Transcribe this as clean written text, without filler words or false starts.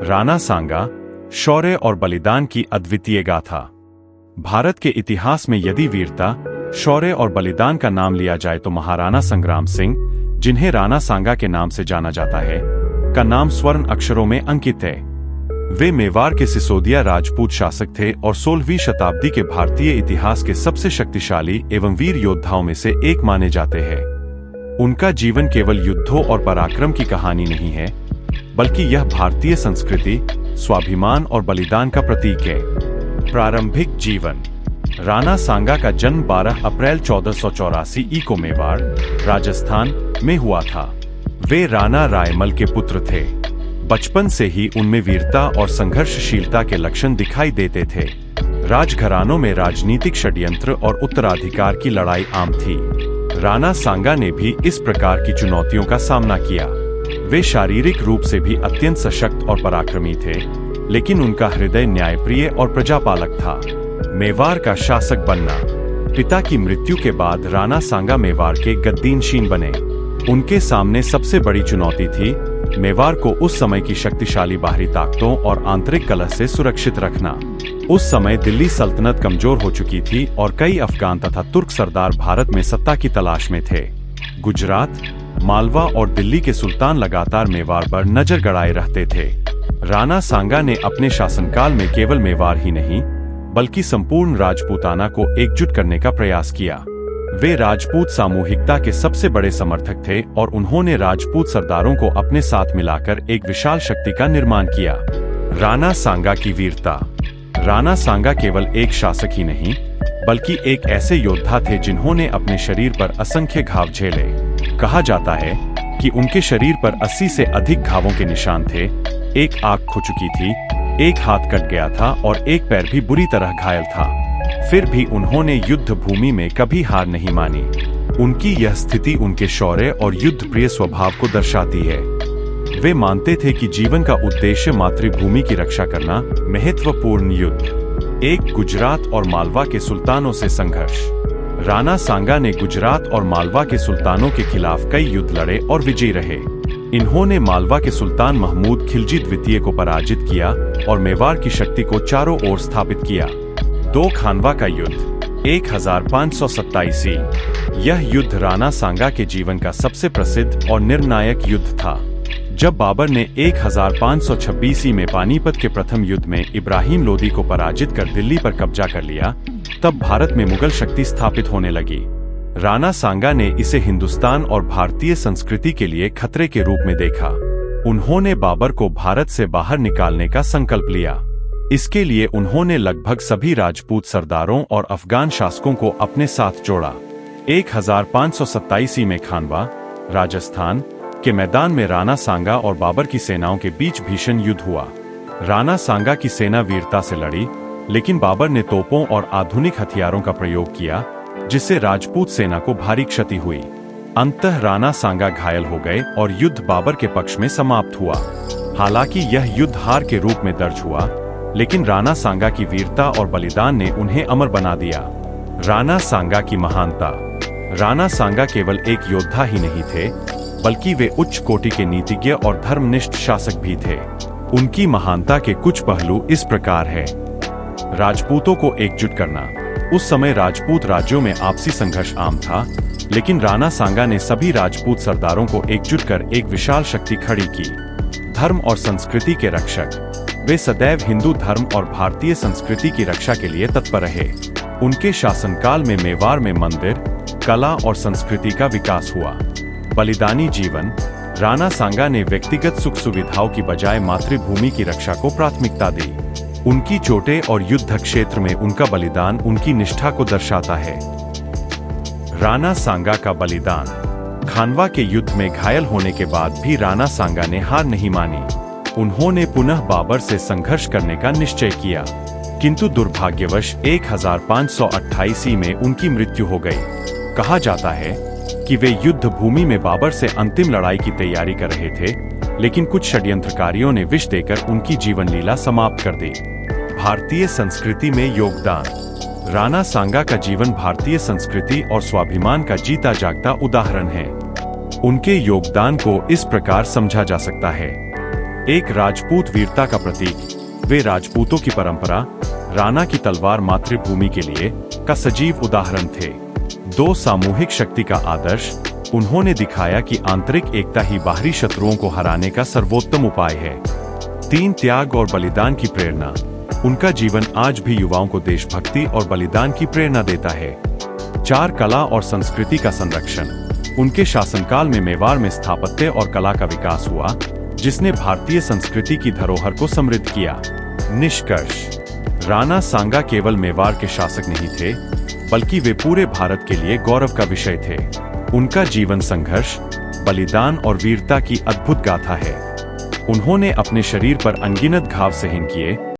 राणा सांगा, शौर्य और बलिदान की अद्वितीय गाथा। भारत के इतिहास में यदि वीरता, शौर्य और बलिदान का नाम लिया जाए तो महाराणा संग्राम सिंह, जिन्हें राणा सांगा के नाम से जाना जाता है, का नाम स्वर्ण अक्षरों में अंकित है। वे मेवाड़ के सिसोदिया राजपूत शासक थे और 16वीं शताब्दी के भारतीय इतिहास के सबसे शक्तिशाली एवं वीर योद्धाओं में से एक माने जाते हैं। उनका जीवन केवल युद्धों और पराक्रम की कहानी नहीं है, बल्कि यह भारतीय संस्कृति, स्वाभिमान और बलिदान का प्रतीक है। प्रारंभिक जीवन। राणा सांगा का जन्म 12 अप्रैल 1484 को मेवाड़, राजस्थान में हुआ था। वे राणा रायमल के पुत्र थे। बचपन से ही उनमें वीरता और संघर्षशीलता के लक्षण दिखाई देते थे। राजघरानों में राजनीतिक षड्यंत्र और उत्तराधिकार की लड़ाई आम थी। राणा सांगा ने भी इस प्रकार की चुनौतियों का सामना किया। वे शारीरिक रूप से भी अत्यंत सशक्त और पराक्रमी थे, लेकिन उनका हृदय न्यायप्रिय और प्रजापालक था। मेवाड़ का शासक बनना। पिता की मृत्यु के बाद राणा सांगा मेवाड़ के गद्दीनशीन बने। उनके सामने सबसे बड़ी चुनौती थी मेवाड़ को उस समय की शक्तिशाली बाहरी ताकतों और आंतरिक कलह से सुरक्षित रखना। उस समय दिल्ली सल्तनत कमजोर हो चुकी थी और कई अफगान तथा तुर्क सरदार भारत में सत्ता की तलाश में थे। गुजरात, मालवा और दिल्ली के सुल्तान लगातार मेवाड़ पर नजर गड़ाए रहते थे। राणा सांगा ने अपने शासनकाल में केवल मेवाड़ ही नहीं, बल्कि संपूर्ण राजपूताना को एकजुट करने का प्रयास किया। वे राजपूत सामूहिकता के सबसे बड़े समर्थक थे और उन्होंने राजपूत सरदारों को अपने साथ मिलाकर एक विशाल शक्ति का निर्माण किया। राणा सांगा की वीरता। राणा सांगा केवल एक शासक ही नहीं, बल्कि एक ऐसे योद्धा थे जिन्होंने अपने शरीर पर असंख्य घाव झेले। कहा जाता है कि उनके शरीर पर 80 से अधिक घावों के निशान थे। एक आंख खो चुकी थी, एक हाथ कट गया था और एक पैर भी बुरी तरह घायल था। फिर भी उन्होंने युद्ध भूमि में कभी हार नहीं मानी। उनकी यह स्थिति उनके शौर्य और युद्ध प्रिय स्वभाव को दर्शाती है। वे मानते थे कि जीवन का उद्देश्य मातृभूमि की रक्षा करना। महत्वपूर्ण युद्ध। एक, गुजरात और मालवा के सुल्तानों से संघर्ष। राणा सांगा ने गुजरात और मालवा के सुल्तानों के खिलाफ कई युद्ध लड़े और विजयी रहे। इन्होंने मालवा के सुल्तान महमूद खिलजी द्वितीय को पराजित किया और मेवाड़ की शक्ति को चारों ओर स्थापित किया। 2, खानवा का युद्ध 1527। यह युद्ध राणा सांगा के जीवन का सबसे प्रसिद्ध और निर्णायक युद्ध था। जब बाबर ने 1526 में पानीपत के प्रथम युद्ध में इब्राहिम लोदी को पराजित कर दिल्ली पर कब्जा कर लिया, तब भारत में मुगल शक्ति स्थापित होने लगी। राणा सांगा ने इसे हिंदुस्तान और भारतीय संस्कृति के लिए खतरे के रूप में देखा। उन्होंने बाबर को भारत से बाहर निकालने का संकल्प लिया। इसके लिए उन्होंने लगभग सभी राजपूत सरदारों और अफगान शासकों को अपने साथ जोड़ा। 1527 में खानवा, राजस्थान के मैदान में राणा सांगा और बाबर की सेनाओं के बीच भीषण युद्ध हुआ। राणा सांगा की सेना वीरता से लड़ी, लेकिन बाबर ने तोपों और आधुनिक हथियारों का प्रयोग किया, जिससे राजपूत सेना को भारी क्षति हुई। अंततः राणा सांगा घायल हो गए और युद्ध बाबर के पक्ष में समाप्त हुआ। हालांकि यह युद्ध हार के रूप में दर्ज हुआ, लेकिन राणा सांगा की वीरता और बलिदान ने उन्हें अमर बना दिया। राणा सांगा की महानता। राणा सांगा केवल एक योद्धा ही नहीं थे, बल्कि वे उच्च कोटि के नीतिज्ञ और धर्मनिष्ठ शासक भी थे। उनकी महानता के कुछ पहलू इस प्रकार है। राजपूतों को एकजुट करना। उस समय राजपूत राज्यों में आपसी संघर्ष आम था, लेकिन राणा सांगा ने सभी राजपूत सरदारों को एकजुट कर एक विशाल शक्ति खड़ी की। धर्म और संस्कृति के रक्षक। वे सदैव हिंदू धर्म और भारतीय संस्कृति की रक्षा के लिए तत्पर रहे। उनके शासनकाल में मेवाड़ में मंदिर, कला और संस्कृति का विकास हुआ। बलिदानी जीवन। राणा सांगा ने व्यक्तिगत सुख सुविधाओं की बजाय मातृभूमि की रक्षा को प्राथमिकता दी। उनकी चोटें और युद्ध क्षेत्र में उनका बलिदान उनकी निष्ठा को दर्शाता है। राणा सांगा का बलिदान। खानवा के युद्ध में घायल होने के बाद भी राणा सांगा ने हार नहीं मानी। उन्होंने पुनः बाबर से संघर्ष करने का निश्चय किया, किंतु दुर्भाग्यवश 1528 में उनकी मृत्यु हो गई। कहा जाता है कि वे युद्ध भूमि में बाबर से अंतिम लड़ाई की तैयारी कर रहे थे, लेकिन कुछ षड्यंत्रकारियों ने विष देकर उनकी जीवन लीला समाप्त कर दी। भारतीय संस्कृति में योगदान। राणा सांगा का जीवन भारतीय संस्कृति और स्वाभिमान का जीता जागता उदाहरण है। उनके योगदान को इस प्रकार समझा जा सकता है। एक राजपूत वीरता का प्रतीक। वे राजपूतों की परंपरा, राणा की तलवार मातृभूमि के लिए का सजीव उदाहरण थे। दो सामूहिक शक्ति का आदर्श। उन्होंने दिखाया कि आंतरिक एकता ही बाहरी शत्रुओं को हराने का सर्वोत्तम उपाय है। 3 त्याग और बलिदान की प्रेरणा। उनका जीवन आज भी युवाओं को देशभक्ति और बलिदान की प्रेरणा देता है। 4 कला और संस्कृति का संरक्षण। उनके शासनकाल में मेवाड़ में स्थापत्य और कला का विकास हुआ, जिसने भारतीय संस्कृति की धरोहर को समृद्ध किया। निष्कर्ष: राणा सांगा केवल मेवाड़ के शासक नहीं थे, बल्कि वे पूरे भारत के लिए गौरव का विषय थे। उनका जीवन संघर्ष, बलिदान और वीरता की अद्भुत गाथा है। उन्होंने अपने शरीर पर अनगिनत घाव सहन किए,